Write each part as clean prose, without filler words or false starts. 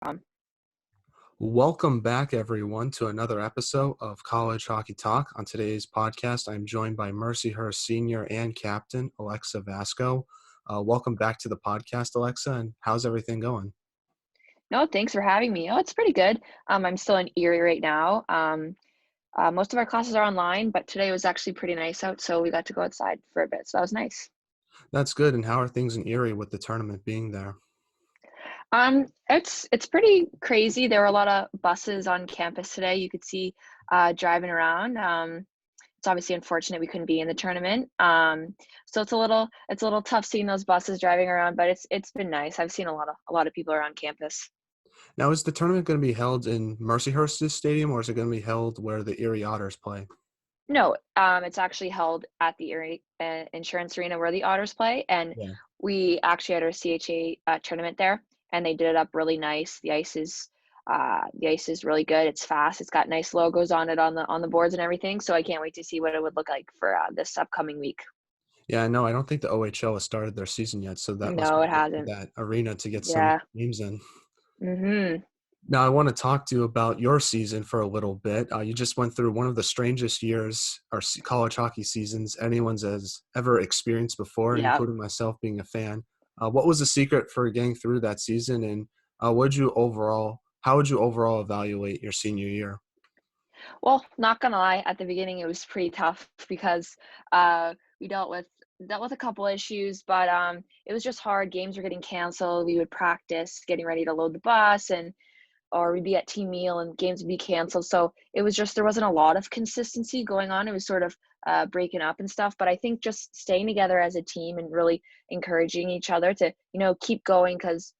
Um, Welcome back, everyone, to another episode of College Hockey Talk. On today's podcast, I'm joined by Mercyhurst senior and captain, Alexa Vasko. Welcome back to the podcast, Alexa, and how's everything going? no, thanks for having me. Oh, it's pretty good. I'm still in Erie right now. Most of our classes are online, but today was actually pretty nice out, so we got to go outside for a bit. So that was nice. That's good. And how are things in Erie with the tournament being there? It's pretty crazy. There were a lot of buses on campus today. You could see driving around. It's obviously unfortunate we couldn't be in the tournament. So it's a little tough seeing those buses driving around, but it's been nice. I've seen a lot of people around campus. Now, is the tournament going to be held in Mercyhurst's stadium, or is it going to be held where the Erie Otters play? No, it's actually held at the Erie Insurance Arena where the Otters play, and Yeah. we actually had our CHA tournament there, and they did it up really nice. The ice is really good. It's fast. It's got nice logos on it on the boards and everything. So I can't wait to see what it would look like for this upcoming week. Yeah, no, I don't think the OHL has started their season yet, so that must No, be it good for hasn't. that arena to get some Yeah. games in. Mhm. Now, I want to talk to you about your season for a little bit. You just went through one of the strangest years or college hockey seasons anyone's has ever experienced before, Yeah. including myself being a fan. What was the secret for getting through that season, and how would you overall evaluate your senior year? Well, not gonna lie, at the beginning it was pretty tough because we dealt with a couple issues, but it was just hard. Games were getting canceled. We would practice getting ready to load the bus, and or we'd be at team meal and games would be canceled. So it was just there wasn't a lot of consistency going on. It was sort of breaking up and stuff. But I think just staying together as a team and really encouraging each other to keep going because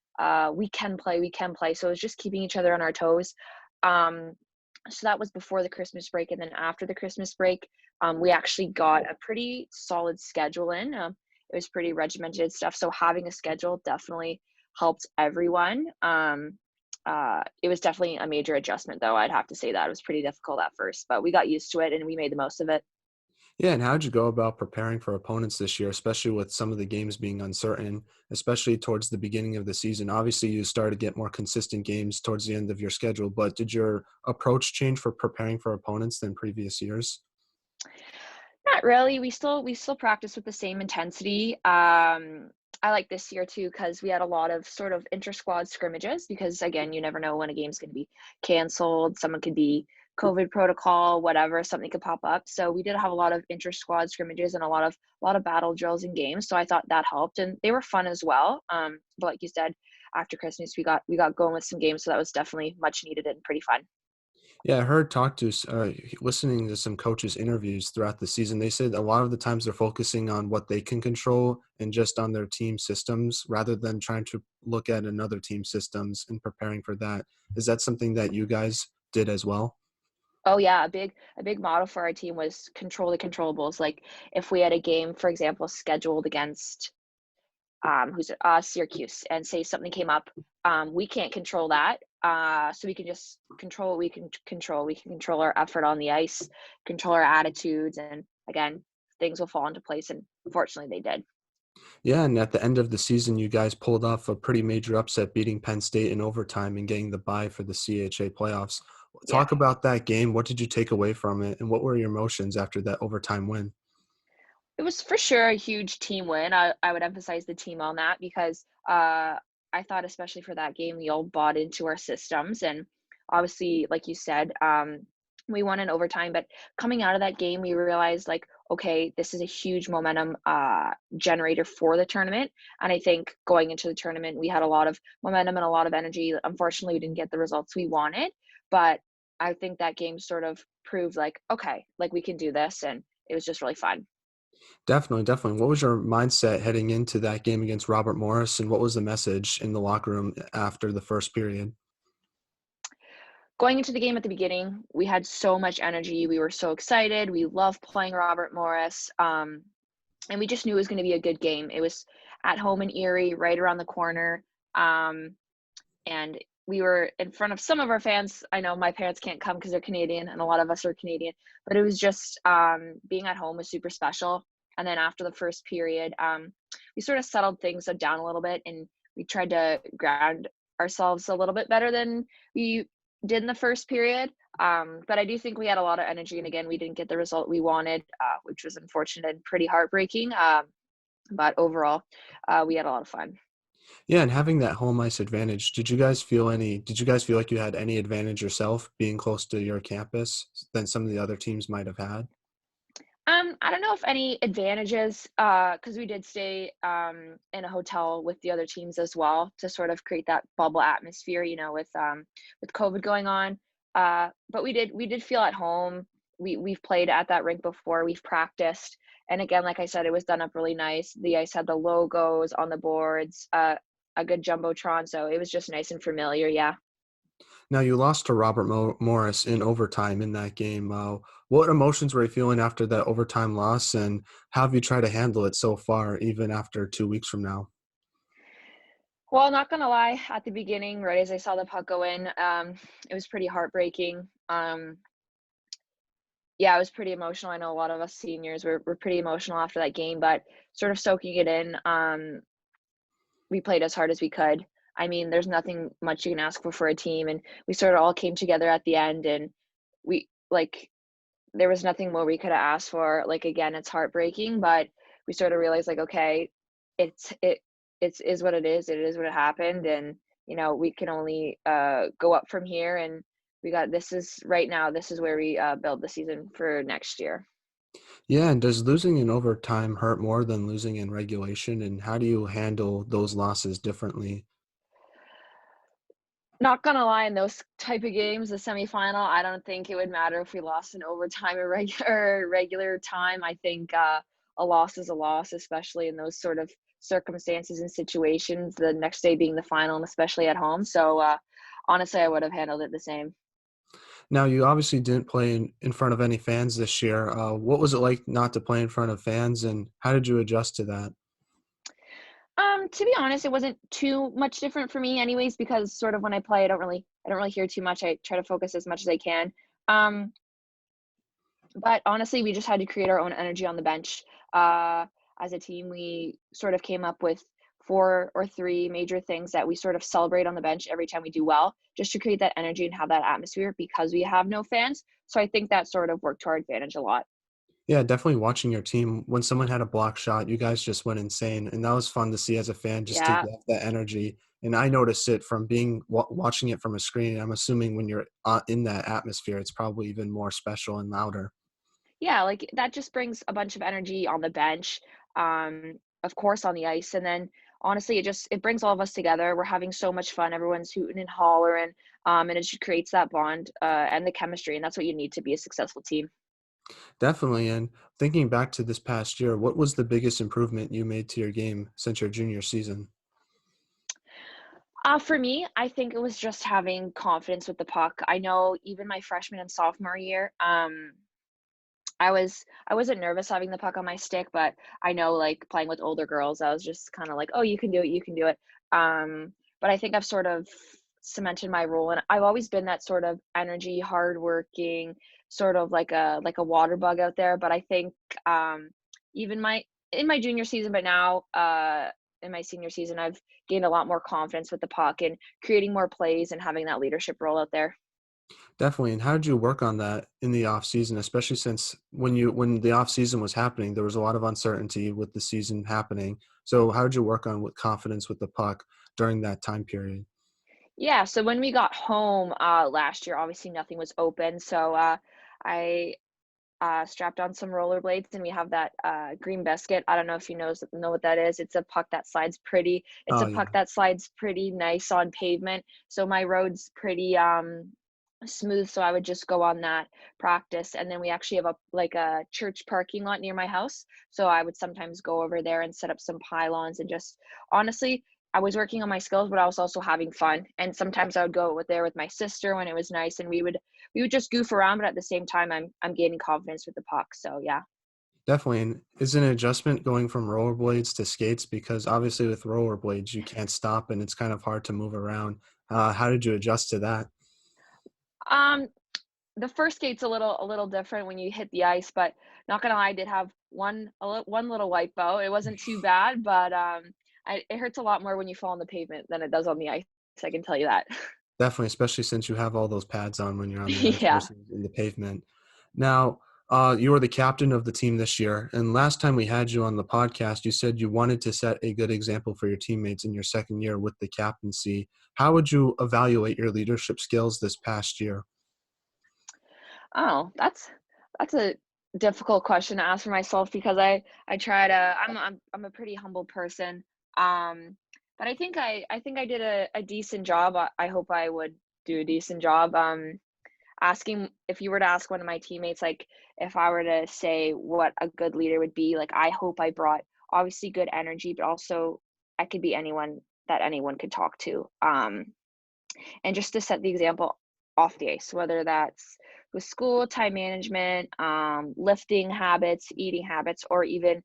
we can play. So it was just keeping each other on our toes. Um, so that was before the Christmas break, and then after the Christmas break, we actually got a pretty solid schedule in. It was pretty regimented stuff. So having a schedule definitely helped everyone. It was definitely a major adjustment, though. I'd have to say that it was pretty difficult at first, but we got used to it and we made the most of it. Yeah, and how'd you go about preparing for opponents this year, especially with some of the games being uncertain, especially towards the beginning of the season? Obviously, you started to get more consistent games towards the end of your schedule, but did your approach change for preparing for opponents than previous years? Not really. We still practice with the same intensity. I like this year too because we had a lot of sort of inter-squad scrimmages because again, you never know when a game's going to be canceled. Someone could be COVID protocol, whatever, something could pop up. So we did have a lot of inter-squad scrimmages and a lot of battle drills and games. So I thought that helped, and they were fun as well. But like you said, after Christmas, we got going with some games, so that was definitely much needed and pretty fun. Yeah, I heard listening to some coaches' interviews throughout the season. They said a lot of the times they're focusing on what they can control and just on their team systems rather than trying to look at another team's systems and preparing for that. Is that something that you guys did as well? Oh yeah, a big motto for our team was control the controllables. Like if we had a game, for example, scheduled against who's it? Syracuse, and say something came up, we can't control that. So we can just control what we can control. We can control our effort on the ice, control our attitudes, and again, things will fall into place. And fortunately, they did. Yeah, and at the end of the season, you guys pulled off a pretty major upset, beating Penn State in overtime and getting the bye for the CHA playoffs. Yeah. Talk about that game. What did you take away from it, and what were your emotions after that overtime win? It was for sure a huge team win. I would emphasize the team on that because I thought, especially for that game, we all bought into our systems. And obviously, like you said, we won in overtime. But coming out of that game, we realized, like, okay, this is a huge momentum generator for the tournament. And I think going into the tournament, we had a lot of momentum and a lot of energy. Unfortunately, we didn't get the results we wanted. But I think that game sort of proved, like, okay, like we can do this. And it was just really fun. Definitely, definitely. What was your mindset heading into that game against Robert Morris, and what was the message in the locker room after the first period? Going into the game at the beginning, we had so much energy. We were so excited. We loved playing Robert Morris. And we just knew it was going to be a good game. It was at home in Erie, right around the corner. Um, and we were in front of some of our fans. I know my parents can't come because they're Canadian, and a lot of us are Canadian, but it was just being at home was super special. And then after the first period, we sort of settled things down a little bit, and we tried to ground ourselves a little bit better than we did in the first period. But I do think we had a lot of energy, and again, we didn't get the result we wanted, which was unfortunate and pretty heartbreaking. But overall, we had a lot of fun. Yeah, and having that home ice advantage, did you guys feel like you had any advantage yourself being close to your campus than some of the other teams might have had? I don't know if any advantages, because we did stay in a hotel with the other teams as well to sort of create that bubble atmosphere, with COVID going on. But we did feel at home. We've played at that rink before. We've practiced, and again, like I said, it was done up really nice. The ice had the logos on the boards, a good jumbotron, so it was just nice and familiar. Yeah. Now you lost to Robert Morris in overtime in that game. What emotions were you feeling after that overtime loss, and how have you tried to handle it so far, even after 2 weeks from now? Well, not gonna lie, at the beginning, right as I saw the puck go in, it was pretty heartbreaking. Yeah, it was pretty emotional. I know a lot of us seniors were pretty emotional after that game, but sort of soaking it in, we played as hard as we could. I mean, there's nothing much you can ask for a team, and we sort of all came together at the end, and we like there was nothing more we could have asked for. Like again, it's heartbreaking, but we sort of realized like, okay, it's it it's is what it is. It is what it happened, and we can only go up from here. And we got this is right now. This is where we build the season for next year. Yeah, and does losing in overtime hurt more than losing in regulation, and how do you handle those losses differently? Not gonna lie, in those type of games, the semifinal, I don't think it would matter if we lost in overtime or regular time. I think a loss is a loss, especially in those sort of circumstances and situations. The next day being the final, and especially at home. So honestly, I would have handled it the same. Now, you obviously didn't play in front of any fans this year. What was it like not to play in front of fans, and how did you adjust to that? To be honest, it wasn't too much different for me, anyways, because sort of when I play, I don't really hear too much. I try to focus as much as I can. Um, But honestly, we just had to create our own energy on the bench. Uh, as a team, we sort of came up with four or three major things that we sort of celebrate on the bench every time we do well, just to create that energy and have that atmosphere because we have no fans. So I think that sort of worked to our advantage a lot. Yeah, definitely watching your team. When someone had a block shot, you guys just went insane, and that was fun to see as a fan, just to Yeah. get that energy. And I noticed it from being watching it from a screen. I'm assuming when you're in that atmosphere, it's probably even more special and louder. Yeah, like that just brings a bunch of energy on the bench, of course on the ice, and then honestly, it brings all of us together. We're having so much fun. Everyone's hooting and hollering, and it just creates that bond and the chemistry, and that's what you need to be a successful team. Definitely. And thinking back to this past year, what was the biggest improvement you made to your game since your junior season? For me, I think it was just having confidence with the puck. I know even my freshman and sophomore year, I wasn't nervous having the puck on my stick, but I know like playing with older girls, I was just kind of like, oh, you can do it, you can do it. But I think I've sort of cemented my role, and I've always been that sort of energy, hardworking, sort of like a water bug out there. But I think even my in my junior season, but now in my senior season, I've gained a lot more confidence with the puck and creating more plays and having that leadership role out there. Definitely. And how did you work on that in the off season, especially since when the off season was happening, there was a lot of uncertainty with the season happening. So how did you work on with confidence with the puck during that time period? Yeah, so when we got home last year, obviously nothing was open, so I strapped on some rollerblades, and we have that green biscuit. I don't know if you know what that is. It's a puck that slides pretty. It's Oh a yeah, puck that slides pretty nice on pavement. So my road's pretty smooth, so I would just go on that practice. And then we actually have a church parking lot near my house, so I would sometimes go over there and set up some pylons and just honestly, I was working on my skills, but I was also having fun. And sometimes I would go there with my sister when it was nice, and we would just goof around, but at the same time I'm gaining confidence with the puck. So yeah. definitely. And is it an adjustment going from rollerblades to skates? Because obviously with rollerblades you can't stop and it's kind of hard to move around. How did you adjust to that? Um the first skate's a little different when you hit the ice, but not gonna lie, I did have one little wipeout. It wasn't too bad, but it hurts a lot more when you fall on the pavement than it does on the ice. So I can tell you that. Definitely, especially since you have all those pads on when you're on the ice Yeah. versus in the pavement. Now, you were the captain of the team this year, and last time we had you on the podcast, you said you wanted to set a good example for your teammates in your second year with the captaincy. How would you evaluate your leadership skills this past year? Oh, that's a difficult question to ask for myself because I try to I'm a pretty humble person. But I think I did a decent job. I hope I would do a decent job. Asking if you were to ask one of my teammates, like if I were to say what a good leader would be, like I hope I brought obviously good energy, but also I could be anyone that anyone could talk to. And just to set the example off the ice, whether that's with school, time management, lifting habits, eating habits, or even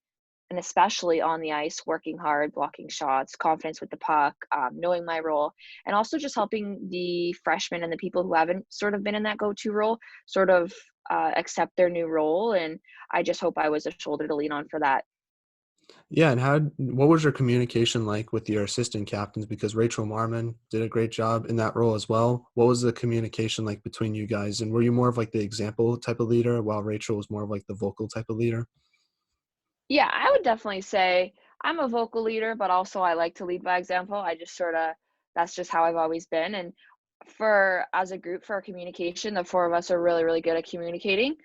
and especially on the ice, working hard, blocking shots, confidence with the puck, knowing my role, and also just helping the freshmen and the people who haven't sort of been in that go-to role sort of accept their new role. And I just hope I was a shoulder to lean on for that. Yeah, and what was your communication like with your assistant captains? Because Rachel Marmon did a great job in that role as well. What was the communication like between you guys? And were you more of like the example type of leader while Rachel was more of like the vocal type of leader? Yeah, I would definitely say I'm a vocal leader, but also I like to lead by example. I just sort of that's just how I've always been. And for as a group for our communication, the four of us are really, really good at communicating.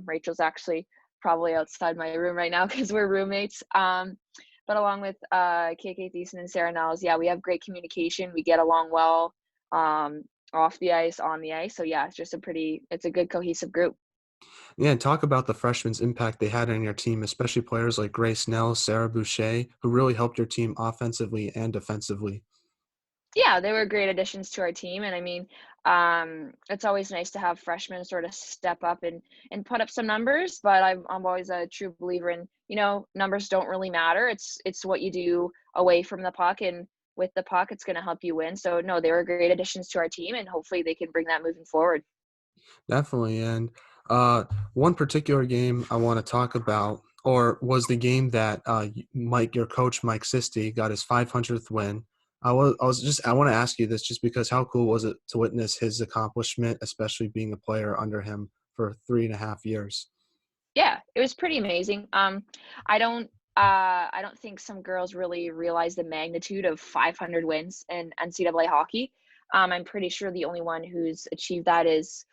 Rachel's actually probably outside my room right now because we're roommates. But along with KK Thiessen and Sarah Niles, yeah, we have great communication. We get along well off the ice, on the ice. So yeah, it's a good cohesive group. Yeah, and talk about the freshmen's impact they had on your team, especially players like Grace Nell, Sarah Boucher, who really helped your team offensively and defensively. Yeah, they were great additions to our team, and I mean, it's always nice to have freshmen sort of step up and put up some numbers. But I'm always a true believer in numbers don't really matter. It's what you do away from the puck, and with the puck, it's going to help you win. So no, they were great additions to our team, and hopefully they can bring that moving forward. Definitely. And uh, one particular game I want to talk about, or was the game that your coach, Mike Sisti, got his 500th win. I want to ask you this just because how cool was it to witness his accomplishment, especially being a player under him for 3.5 years? Yeah, it was pretty amazing. I don't I don't think some girls really realize the magnitude of 500 wins in NCAA hockey. I'm pretty sure the only one who's achieved that is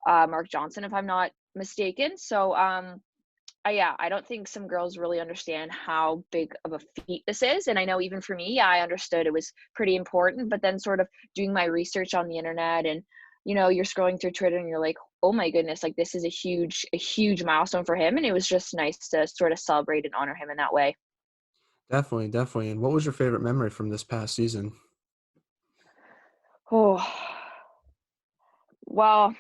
Mark Johnson, if I'm not mistaken. So, yeah, I don't think some girls really understand how big of a feat this is. And I know even for me, yeah, I understood it was pretty important, but then sort of doing my research on the internet and, you're scrolling through Twitter and you're like, oh my goodness, like this is a huge milestone for him. And it was just nice to sort of celebrate and honor him in that way. Definitely, definitely. And what was your favorite memory from this past season? Oh, well,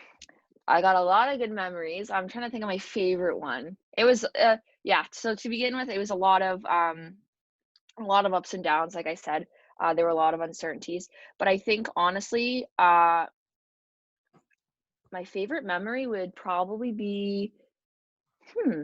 I got a lot of good memories. I'm trying to think of my favorite one. It was, yeah. So to begin with, it was a lot of ups and downs, like I said. There were a lot of uncertainties, but I think honestly, my favorite memory would probably be, hmm,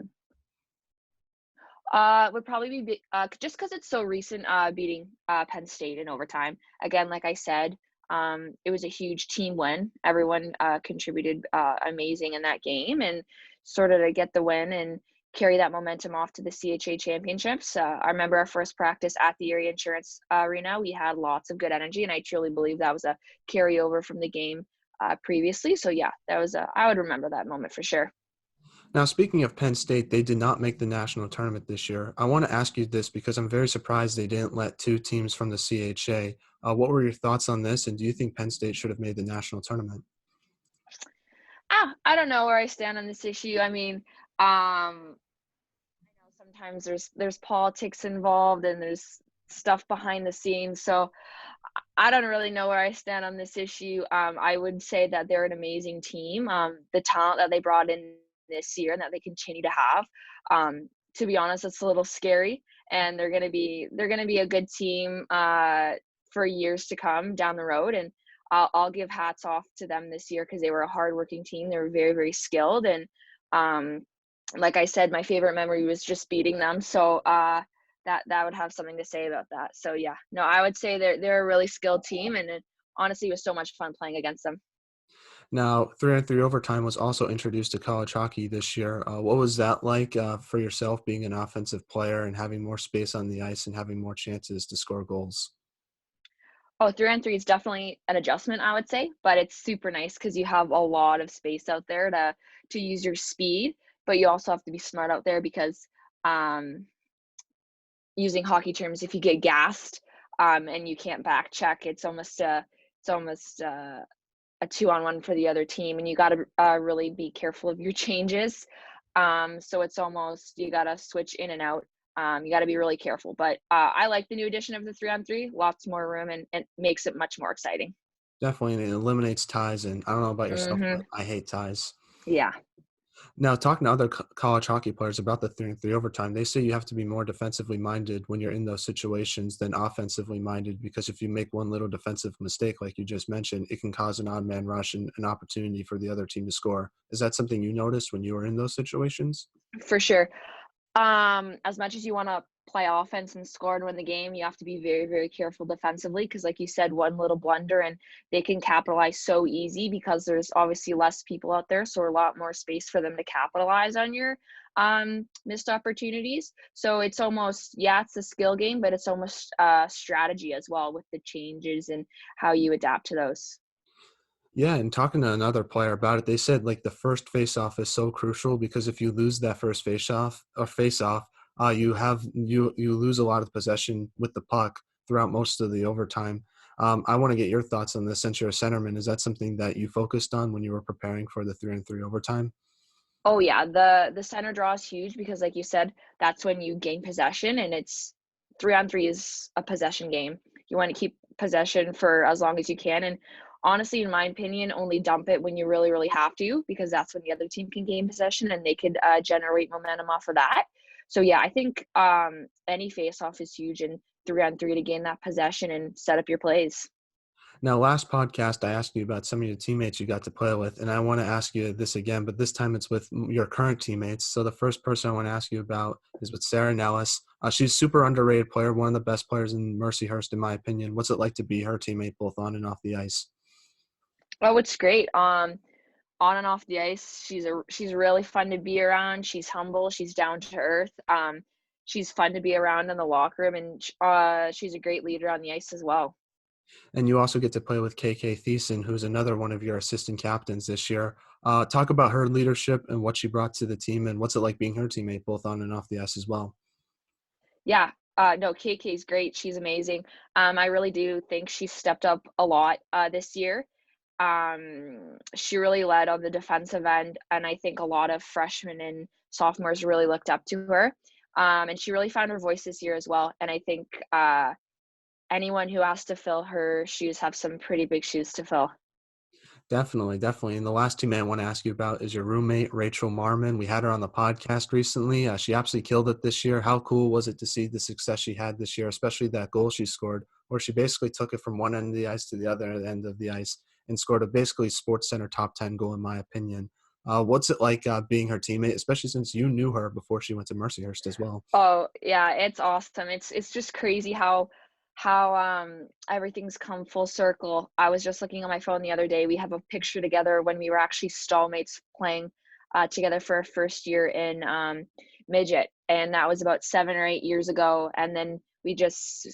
would probably be just because it's so recent, beating Penn State in overtime. Again, like I said, it was a huge team win. Everyone contributed amazing in that game, and sort of to get the win and carry that momentum off to the CHA championships. I remember our first practice at the Erie Insurance Arena. We had lots of good energy, and I truly believe that was a carryover from the game previously. So yeah, I would remember that moment for sure. Now, speaking of Penn State, they did not make the national tournament this year. I want to ask you this because I'm very surprised they didn't let two teams from the CHA. What were your thoughts on this, and do you think Penn State should have made the national tournament? I don't know where I stand on this issue. I mean, I know sometimes there's politics involved and there's stuff behind the scenes. So I don't really know where I stand on this issue. I would say that they're an amazing team. The talent that they brought in this year and that they continue to have. To be honest, it's a little scary, and they're gonna be a good team for years to come down the road. And I'll give hats off to them this year because they were a hardworking team. They were very, very skilled, and um, like I said, my favorite memory was just beating them. So that would have something to say about that. So yeah, no, I would say they're a really skilled team, and honestly, it was so much fun playing against them. Now, 3-on-3 overtime was also introduced to college hockey this year. What was that like for yourself, being an offensive player and having more space on the ice and having more chances to score goals? Oh, 3-on-3 is definitely an adjustment, I would say, but it's super nice because you have a lot of space out there to use your speed, but you also have to be smart out there because, um, using hockey terms, if you get gassed, and you can't back check, it's almost a 2-on-1 for the other team, and you gotta, really be careful of your changes. So it's almost you gotta switch in and out. You gotta be really careful, but, I like the new addition of the 3-on-3, lots more room and makes it much more exciting. Definitely, and it eliminates ties, and I don't know about yourself, but Mhm. I hate ties. Yeah. Now, talking to other college hockey players about the 3-on-3 overtime, they say you have to be more defensively minded when you're in those situations than offensively minded because if you make one little defensive mistake, like you just mentioned, it can cause an odd man rush and an opportunity for the other team to score. Is that something you noticed when you were in those situations? For sure. As much as you wanna play offense and score and win the game, you have to be very, very careful defensively because, like you said, one little blunder and they can capitalize so easy because there's obviously less people out there, so a lot more space for them to capitalize on your, missed opportunities. So it's almost yeah, it's a skill game, but it's almost, strategy as well with the changes and how you adapt to those. Yeah, and talking to another player about it, they said like the first face-off is so crucial because if you lose that first face-off, you lose a lot of possession with the puck throughout most of the overtime. I want to get your thoughts on this since you're a centerman. Is that something that you focused on when you were preparing for the 3-on-3 overtime? Oh yeah, the center draw is huge because like you said, that's when you gain possession and it's 3-on-3 is a possession game. You want to keep possession for as long as you can and honestly in my opinion only dump it when you really really have to because that's when the other team can gain possession and they could generate momentum off of that. So yeah, I think any face off is huge in 3-on-3 to gain that possession and set up your plays. Now, last podcast, I asked you about some of your teammates you got to play with, and I want to ask you this again, but this time it's with your current teammates. So the first person I want to ask you about is with Sarah Nellis. She's a super underrated player, one of the best players in Mercyhurst, in my opinion. What's it like to be her teammate both on and off the ice? Oh, it's great. On and off the ice, she's really fun to be around. She's humble, she's down to earth. She's fun to be around in the locker room, and she's a great leader on the ice as well. And you also get to play with KK Thiessen, who's another one of your assistant captains this year. Talk about her leadership and what she brought to the team, and what's it like being her teammate both on and off the ice as well. Yeah, no, KK's great. She's amazing. I really do think she stepped up a lot this year. She really led on the defensive end, and I think a lot of freshmen and sophomores really looked up to her. And she really found her voice this year as well. And I think anyone who has to fill her shoes have some pretty big shoes to fill. Definitely, definitely. And the last teammate I want to ask you about is your roommate, Rachel Marmon. We had her on the podcast recently. She absolutely killed it this year. How cool was it to see the success she had this year, especially that goal she scored, where she basically took it from one end of the ice to the other end of the ice and scored a basically Sports Center top 10 goal, in my opinion. What's it like being her teammate, especially since you knew her before she went to Mercyhurst as well? Oh, yeah, it's awesome. It's just crazy how everything's come full circle. I was just looking on my phone the other day. We have a picture together when we were actually stallmates playing together for our first year in midget, and that was about 7 or 8 years ago. And then we just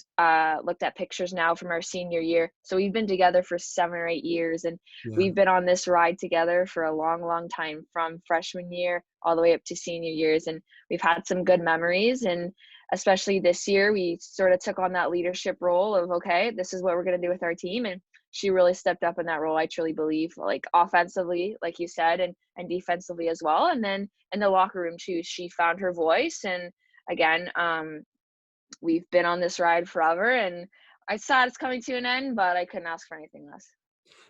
looked at pictures now from our senior year. So we've been together for 7 or 8 years, and Yeah. we've been on this ride together for a long, long time, from freshman year all the way up to senior years. And we've had some good memories. And especially this year, we sort of took on that leadership role of, okay, this is what we're going to do with our team. And she really stepped up in that role, I truly believe, like offensively, like you said, and defensively as well. And then in the locker room too, she found her voice. And again, we've been on this ride forever, and it's sad it's coming to an end, but I couldn't ask for anything less.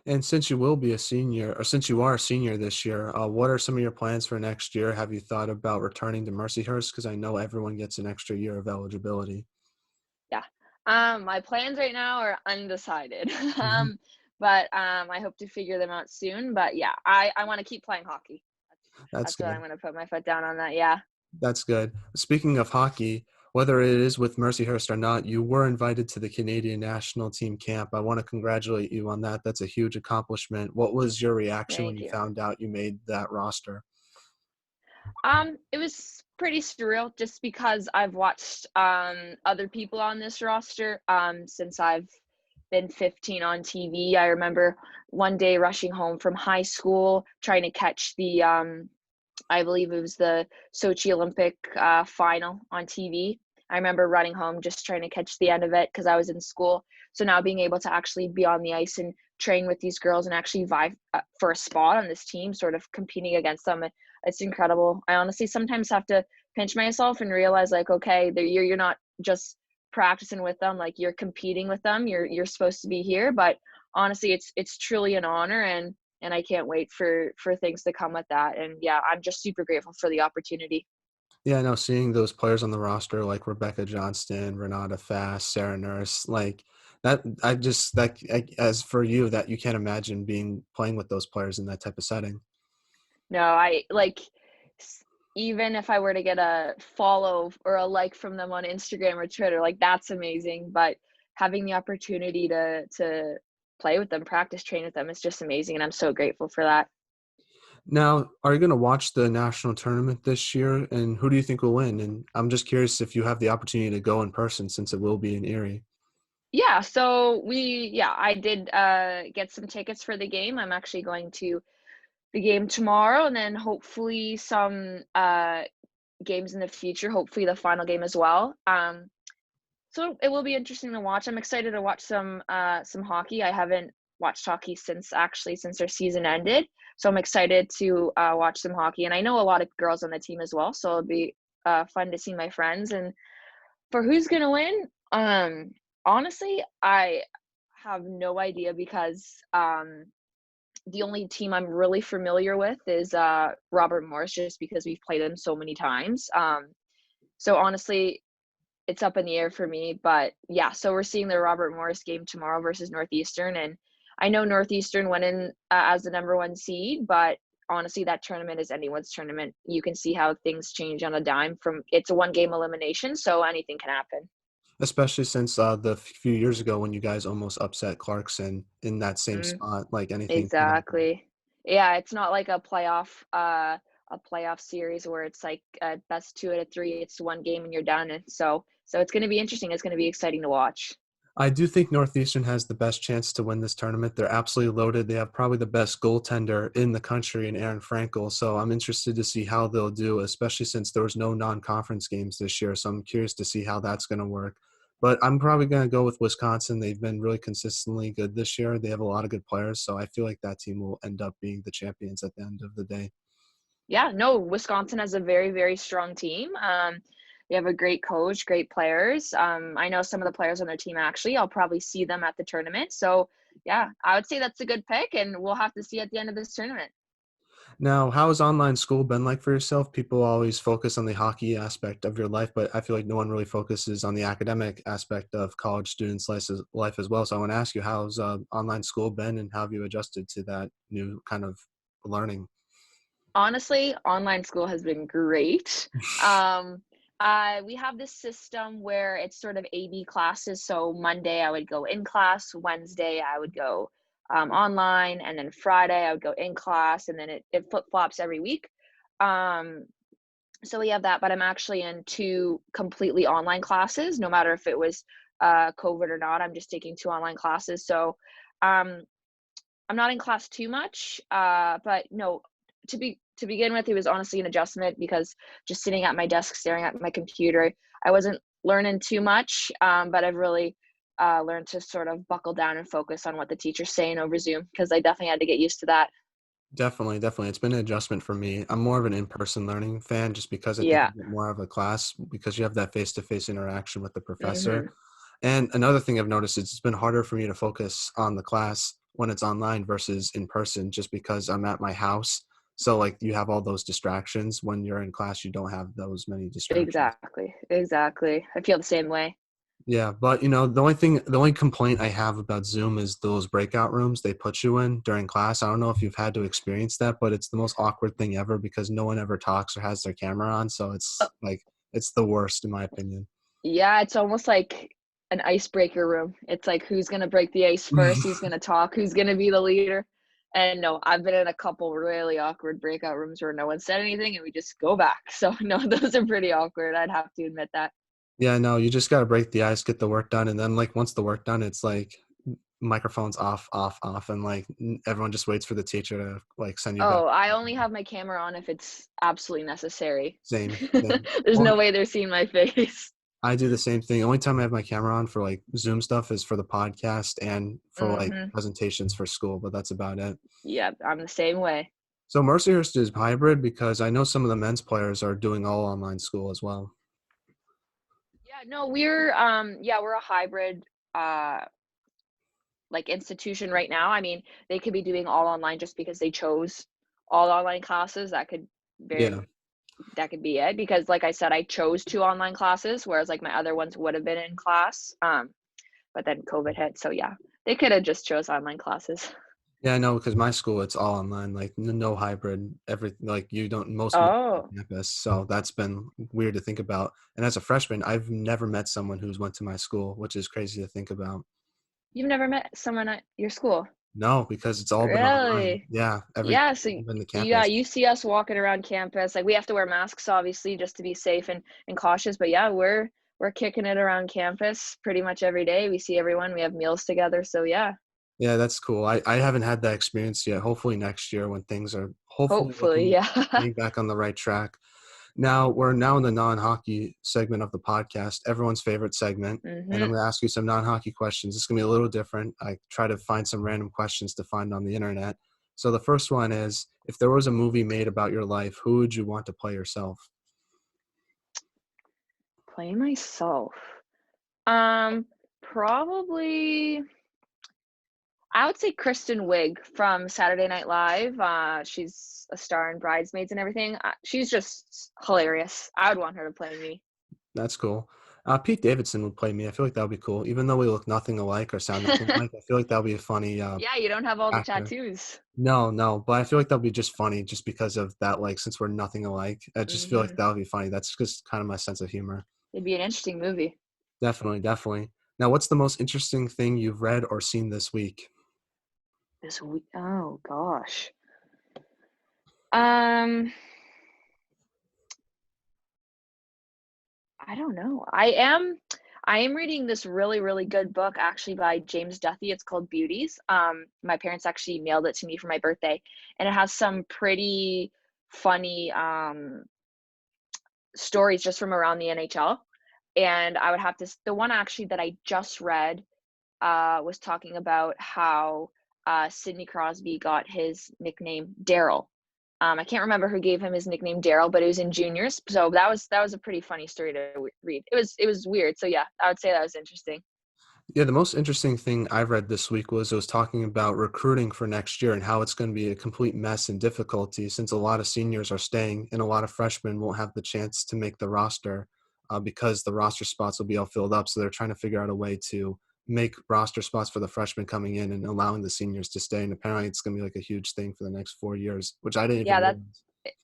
And since you will be a senior, or since you are a senior this year, what are some of your plans for next year? Have you thought about returning to Mercyhurst? Because I know everyone gets an extra year of eligibility. Yeah. My plans right now are undecided. Mhm. But I hope to figure them out soon. But yeah, I want to keep playing hockey. That's That's what I'm good. going to put my foot down on that. Yeah. That's good. Speaking of hockey, Whether it is with Mercyhurst or not, you were invited to the Canadian national team camp. I want to congratulate you on that. That's a huge accomplishment. What was your reaction when Thank you you. found out you made that roster? It was pretty surreal just because I've watched other people on this roster since I've been 15 on TV. I remember one day rushing home from high school trying to catch the I believe it was the Sochi Olympic final on TV. I remember running home just trying to catch the end of it because I was in school. So now being able to actually be on the ice and train with these girls and actually vie for a spot on this team, sort of competing against them, it's incredible. I honestly sometimes have to pinch myself and realize, like, okay, you're not just practicing with them, like you're competing with them. You're supposed to be here, but honestly, it's truly an honor, and I can't wait for things to come with that. And yeah, I'm just super grateful for the opportunity. Yeah, I know seeing those players on the roster like Rebecca Johnston, Renata Fast, Sarah Nurse, like that, I just that as for you that you can't imagine being playing with those players in that type of setting. No, I like s- even if I were to get a follow or a like from them on Instagram or Twitter, like that's amazing. But having the opportunity to play with them, practice train with them is just amazing, and I'm so grateful for that. Now, are you going to watch the national tournament this year, and who do you think will win? And I'm just curious if you have the opportunity to go in person since it will be in Erie. Yeah, so I did get some tickets for the game. I'm actually going to the game tomorrow, and then hopefully some games in the future, hopefully the final game as well. So it will be interesting to watch. I'm excited to watch some hockey. I haven't watched hockey since their season ended. So I'm excited to watch some hockey. And I know a lot of girls on the team as well. So it'll be fun to see my friends. And for who's gonna win, honestly, I have no idea because the only team I'm really familiar with is Robert Morris, just because we've played them so many times. So honestly, it's up in the air for me. But yeah, so we're seeing the Robert Morris game tomorrow versus Northeastern, and I know Northeastern went in as the number one seed, but honestly, that tournament is anyone's tournament. You can see how things change on a dime. From it's a one game elimination, so anything can happen. Especially since the few years ago when you guys almost upset Clarkson in that same Mm, spot, like anything can happen. exactly. Yeah, it's not like a playoff series where it's like best two out of three. It's one game and you're done. And so it's going to be interesting. It's going to be exciting to watch. I do think Northeastern has the best chance to win this tournament. They're absolutely loaded. They have probably the best goaltender in the country in Aaron Frankel. So I'm interested to see how they'll do, especially since there was no non-conference games this year. So I'm curious to see how that's going to work. But I'm probably going to go with Wisconsin. They've been really consistently good this year. They have a lot of good players. So I feel like that team will end up being the champions at the end of the day. Yeah, no, Wisconsin has a very, very strong team. They have a great coach, great players. I know some of the players on their team actually. I'll probably see them at the tournament. So yeah, I would say that's a good pick, and we'll have to see at the end of this tournament. Now, how has online school been like for yourself? People always focus on the hockey aspect of your life, but I feel like no one really focuses on the academic aspect of college students' life as well. So I want to ask you, how's online school been, and how have you adjusted to that new kind of learning? Honestly, online school has been great. We have this system where it's sort of AB classes. So Monday I would go in class, Wednesday I would go online, and then Friday I would go in class, and then it flip flops every week. Um, so we have that, but I'm actually in two completely online classes, no matter if it was COVID or not. I'm just taking two online classes. So um, I'm not in class too much, but no, to begin with, it was honestly an adjustment because just sitting at my desk staring at my computer, I wasn't learning too much. But I've really learned to sort of buckle down and focus on what the teacher's saying over Zoom because I definitely had to get used to that. Definitely, definitely. It's been an adjustment for me. I'm more of an in-person learning fan just because I think Yeah. you get more of a class because you have that face-to-face interaction with the professor. Hmm. And another thing I've noticed is it's been harder for me to focus on the class when it's online versus in person just because I'm at my house. So like you have all those distractions. When you're in class, you don't have those many distractions. Exactly. Exactly. I feel the same way. Yeah, but the only complaint I have about Zoom is those breakout rooms they put you in during class. I don't know if you've had to experience that, but it's the most awkward thing ever because no one ever talks or has their camera on. So it's like it's the worst in my opinion. Yeah, it's almost like an icebreaker room. It's like who's gonna break the ice first, who's gonna talk, who's gonna be the leader. And no, I've been in a couple really awkward breakout rooms where no one said anything and we just go back. So no, those are pretty awkward. I'd have to admit that. Yeah, no, you just gotta break the ice, get the work done, and then, like, once the work done, it's like microphones off, off, off, and, like, everyone just waits for the teacher to, like, send you back. Oh, I only have my camera on if it's absolutely necessary. Same, same. There's Or no way they're seeing my face. I do the same thing. Only time I have my camera on for, like, Zoom stuff is for the podcast and for, like, Mhm. presentations for school, but that's about it. Yeah, I'm the same way. So Mercyhurst is hybrid because I know some of the men's players are doing all online school as well. Yeah, no, we're a hybrid uh like institution right now. I mean, they could be doing all online just because they chose all online classes. Yeah. Very that could be it because like I said, I chose two online classes, whereas like my other ones would have been in class. But then COVID hit. So yeah, they could have just chose online classes. Yeah, I know because my school, it's all online, like, no hybrid, everything, like, you don't most of it on Oh, campus, so that's been weird to think about, and as a freshman, I've never met someone who's went to my school, which is crazy to think about. you've never met someone at your school? No, because it's all been online. Really? Yeah, Yeah, so all been the yeah, campus. you see us walking around campus. Like we have to wear masks obviously just to be safe and cautious, but yeah, we're kicking it around campus pretty much every day. We see everyone, we have meals together. So yeah, Yeah, that's cool. I haven't had that experience yet. Hopefully next year when things are hopefully hopefully, yeah. getting back on the right track. Now we're now in the non-hockey segment of the podcast, everyone's favorite segment, and I'm Mhm. going to ask you some non-hockey questions. It's going to be a little different. I try to find some random questions to find on the internet. So the first one is, if there was a movie made about your life, who would you want to play yourself? Play myself. Um, Probably I would say Kristen Wiig from Saturday Night Live. She's a star in Bridesmaids and everything. She's just hilarious. I would want her to play me. That's cool. Pete Davidson would play me. I feel like that would be cool. Even though we look nothing alike or sound nothing alike, I feel like that would be a funny Yeah, you don't have all the actor. tattoos. No, no, but I feel like that'll be just funny just because of that, like, since we're nothing alike, I just feel like Mhm. that would be funny. That's just kind of my sense of humor. It'd be an interesting movie. Definitely, definitely. Now, what's the most interesting thing you've read or seen this week? This week, oh gosh. Um, I don't know. I am reading this really, really good book actually by James Duthie. It's called Beauties. My parents actually mailed it to me for my birthday, and it has some pretty funny stories just from around the NHL. And I would have to the one actually that I just read was talking about how Sidney Crosby got his nickname Daryl. I can't remember who gave him his nickname Daryl, but it was in juniors. So that was a pretty funny story to read. It was weird. So yeah, I would say that was interesting. Yeah, the most interesting thing I've read this week was it was talking about recruiting for next year and how it's going to be a complete mess and difficulty since a lot of seniors are staying and a lot of freshmen won't have the chance to make the roster because the roster spots will be all filled up. So they're trying to figure out a way to make roster spots for the freshmen coming in and allowing the seniors to stay. And apparently it's going to be like a huge thing for the next 4 years, which I didn't even Yeah, realize.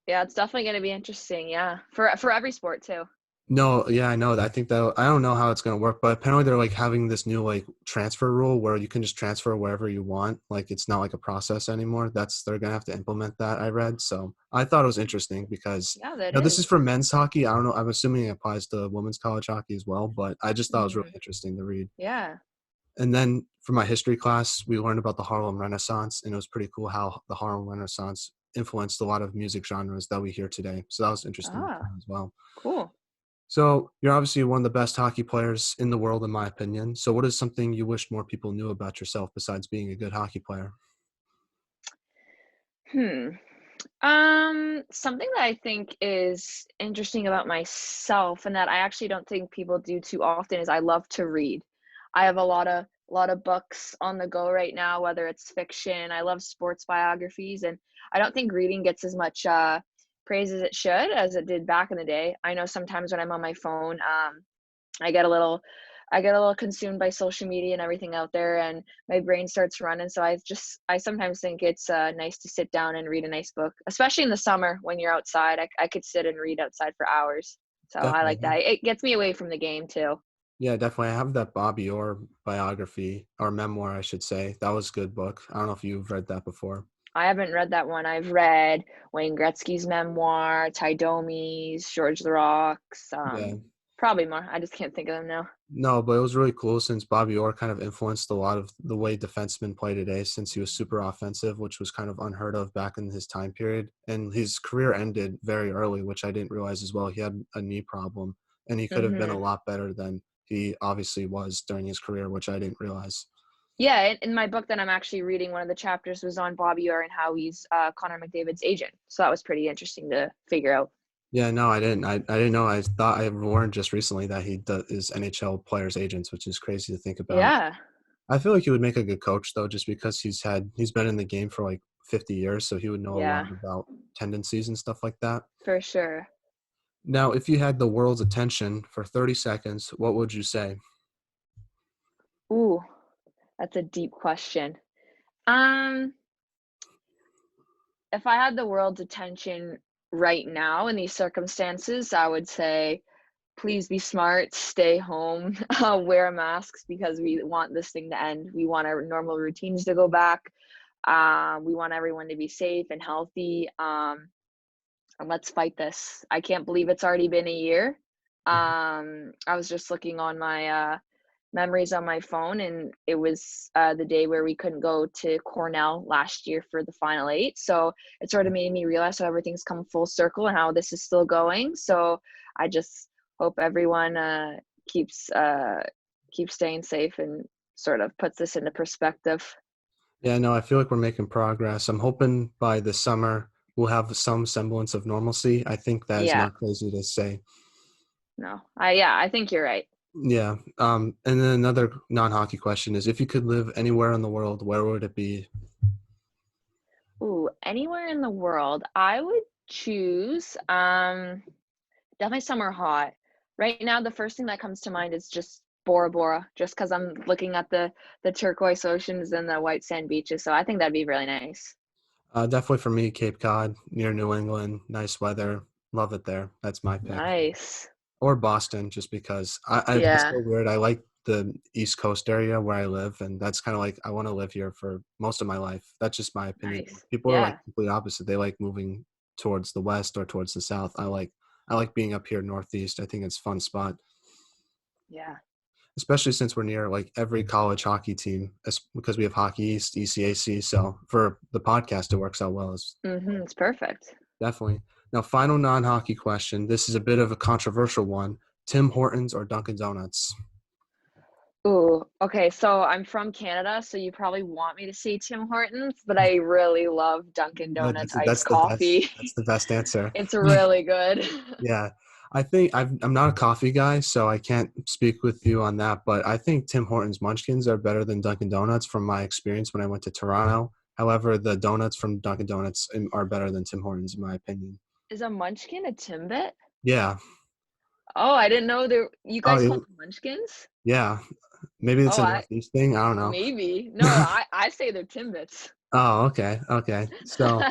yeah, it's definitely going to be interesting. Yeah, for every sport too. No, yeah, I know that. I think that I don't know how it's gonna work, but apparently they're like having this new like transfer rule where you can just transfer wherever you want. Like it's not like a process anymore. They're gonna have to implement that, I read. So I thought it was interesting because Yeah, that this is is. for men's hockey. I don't know. I'm assuming it applies to women's college hockey as well, but I just thought it was really Hmm. interesting to read. Yeah. And then for my history class, we learned about the Harlem Renaissance, and it was pretty cool how the Harlem Renaissance influenced a lot of music genres that we hear today. So that was interesting Ah, as well. cool. So you're obviously one of the best hockey players in the world, in my opinion. So what is something you wish more people knew about yourself besides being a good hockey player? Hmm. Something that I think is interesting about myself and that I actually don't think people do too often is I love to read. I have a lot of books on the go right now, whether it's fiction. I love sports biographies, and I don't think reading gets as much praise as it should as it did back in the day. I know sometimes when I'm on my phone, I get a little I get a little consumed by social media and everything out there, and my brain starts running. So I sometimes think it's nice to sit down and read a nice book, especially in the summer when you're outside. I could sit and read outside for hours. So I like Definitely. that. It gets me away from the game too. Yeah, definitely. I have that Bobby Orr biography or memoir, I should say. That was a good book. I don't know if you've read that before. I haven't read that one. I've read Wayne Gretzky's memoir, Ty Domi's, George the Rock's, Yeah. probably more. I just can't think of them now. No, but it was really cool since Bobby Orr kind of influenced a lot of the way defensemen play today since he was super offensive, which was kind of unheard of back in his time period. And his career ended very early, which I didn't realize as well. He had a knee problem, and he could have been a Mhm. lot better than he obviously was during his career, which I didn't realize. Yeah, in my book that I'm actually reading, one of the chapters was on Bobby Orr and how he's Connor McDavid's agent. So that was pretty interesting to figure out. Yeah, no, I didn't. I didn't know. I thought I learned just recently that he is NHL players' agents, which is crazy to think about. Yeah, I feel like he would make a good coach though, just because he's been in the game for like 50 years, so he would know a yeah, lot about tendencies and stuff like that. for sure. Now, if you had the world's attention for 30 seconds, what would you say? Ooh, that's a deep question. Um, if I had the world's attention right now in these circumstances, I would say, please be smart, stay home, wear masks because we want this thing to end. We want our normal routines to go back. We want everyone to be safe and healthy. And let's fight this. I can't believe it's already been a year. Mhm. I was just looking on my memories on my phone, and it was the day where we couldn't go to Cornell last year for the final eight. So it sort of made me realize how everything's come full circle and how this is still going. So I just hope everyone keeps staying safe and sort of puts this into perspective. Yeah, no, I feel like we're making progress. I'm hoping by the summer we'll have some semblance of normalcy. I think that is Yeah, not crazy to say. no, I think you're right. Yeah. And then another non-hockey question is, if you could live anywhere in the world, where would it be? Ooh, anywhere in the world, I would choose, definitely somewhere hot. Right now, the first thing that comes to mind is just Bora Bora, just because 'cause I'm looking at the turquoise oceans and the white sand beaches, so I think that'd be really nice. Definitely for me, Cape Cod, near New England, nice weather, love it there. That's my pick. Nice. Or Boston, just because it's Yeah, so weird. I like the East Coast area where I live, and that's kind of like I want to live here for most of my life. That's just my opinion. nice. People are like Yeah, complete opposite. They like moving towards the west or towards the south. I like being up here northeast. I think it's a fun spot, yeah. especially since we're near like every college hockey team, because we have Hockey East, ECAC. So for the podcast, it works out well. It's perfect. Definitely. Now, final non-hockey question. This is a bit of a controversial one. Tim Hortons or Dunkin' Donuts? Ooh, okay, so I'm from Canada, so you probably want me to say Tim Hortons, but I really love Dunkin' No, Donuts that's iced the best. coffee. That's the best answer. It's really good. Yeah, I think I'm not a coffee guy, so I can't speak with you on that. But I think Tim Hortons Munchkins are better than Dunkin' Donuts from my experience when I went to Toronto. However, the donuts from Dunkin' Donuts are better than Tim Hortons in my opinion. Is a munchkin a Timbit? Yeah. Oh, I didn't know there you Oh, guys call them munchkins? yeah. Maybe it's Oh, a I Northeast thing. I don't know. maybe. No, I say they're Timbits. Oh, okay. Okay. So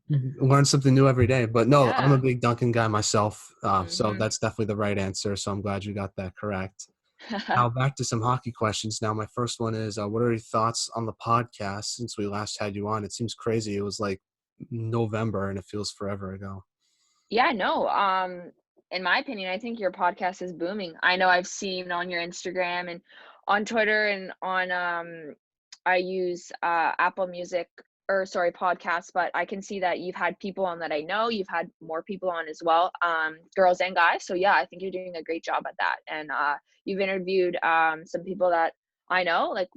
learn something new every day. But no, I'm a Yeah. big Dunkin' guy myself. So Mhm. that's definitely the right answer. So I'm glad you got that correct. Now back to some hockey questions. Now my first one is, what are your thoughts on the podcast since we last had you on? It seems crazy. It was like November and it feels forever ago. Yeah, no, in my opinion, I think your podcast is booming. I know I've seen on your Instagram and on Twitter and on, I use, Apple Music or sorry, podcasts, but I can see that you've had people on that I know, you've had more people on as well, girls and guys. So yeah, I think you're doing a great job at that. And, you've interviewed, some people that I know, like,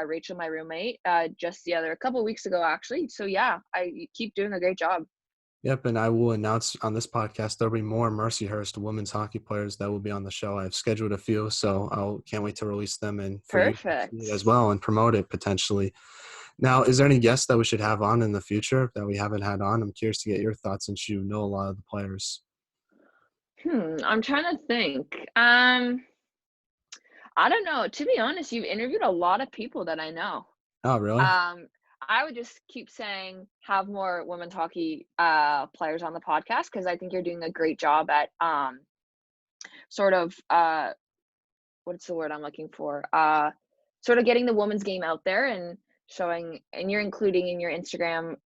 Rachel, my roommate, just the other a couple weeks ago, actually. So yeah, you keep doing a great job. Yep, and I will announce on this podcast there'll be more Mercyhurst women's hockey players that will be on the show. I've scheduled a few, so I can't wait to release them and for you to see it as Perfect. well and promote it potentially. Now, is there any guests that we should have on in the future that we haven't had on? I'm curious to get your thoughts since you know a lot of the players. I'm trying to think. I don't know. To be honest, you've interviewed a lot of people that I know. Oh, really? Um, I would just keep saying have more women's hockey players on the podcast because I think you're doing a great job at sort of what's the word I'm looking for? Sort of getting the women's game out there and showing, and you're including in your Instagram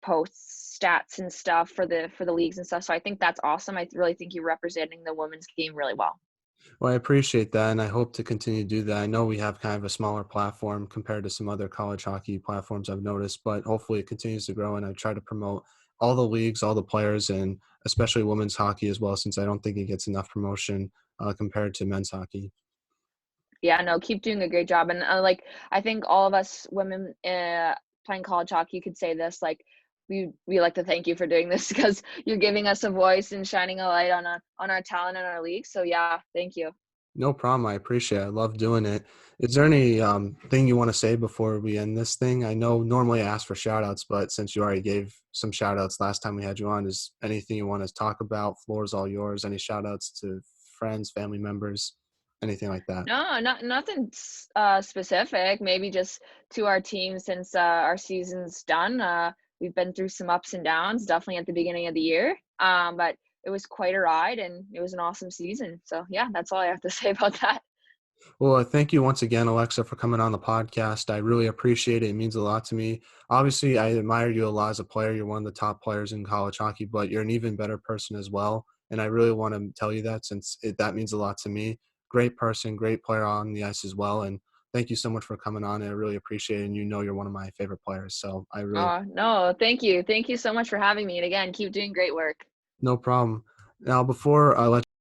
posts stats and stuff for the leagues and stuff. So I think that's awesome. I really think you're representing the women's game really well. Well, I appreciate that, and I hope to continue to do that. I know we have kind of a smaller platform compared to some other college hockey platforms I've noticed, but hopefully it continues to grow. And I try to promote all the leagues, all the players, and especially women's hockey as well, since I don't think it gets enough promotion compared to men's hockey. Yeah, no, keep doing a great job. And like, I think all of us women playing college hockey could say this. Like, we like to thank you for doing this because you're giving us a voice and shining a light on our talent and our league. So yeah, thank you. No problem. I appreciate it. I love doing it. Is there any thing you want to say before we end this thing? I know normally I ask for shout outs, but since you already gave some shout outs last time we had you on, is anything you want to talk about? Floor is all yours. Any shout outs to friends, family members, anything like that? No, nothing specific. Maybe just to our team since our season's done. We've been through some ups and downs, definitely at the beginning of the year. But it was quite a ride, and it was an awesome season. So yeah, that's all I have to say about that. Well, thank you once again, Alexa, for coming on the podcast. I really appreciate it. It means a lot to me. Obviously, I admire you a lot as a player. You're one of the top players in college hockey, but you're an even better person as well. And I really want to tell you that since that means a lot to me. Great person, great player on the ice as well. And thank you so much for coming on. I really appreciate it. And you know you're one of my favorite players. So I really, Oh no, thank you so much for having me. And again, keep doing great work. no problem. Now, before I let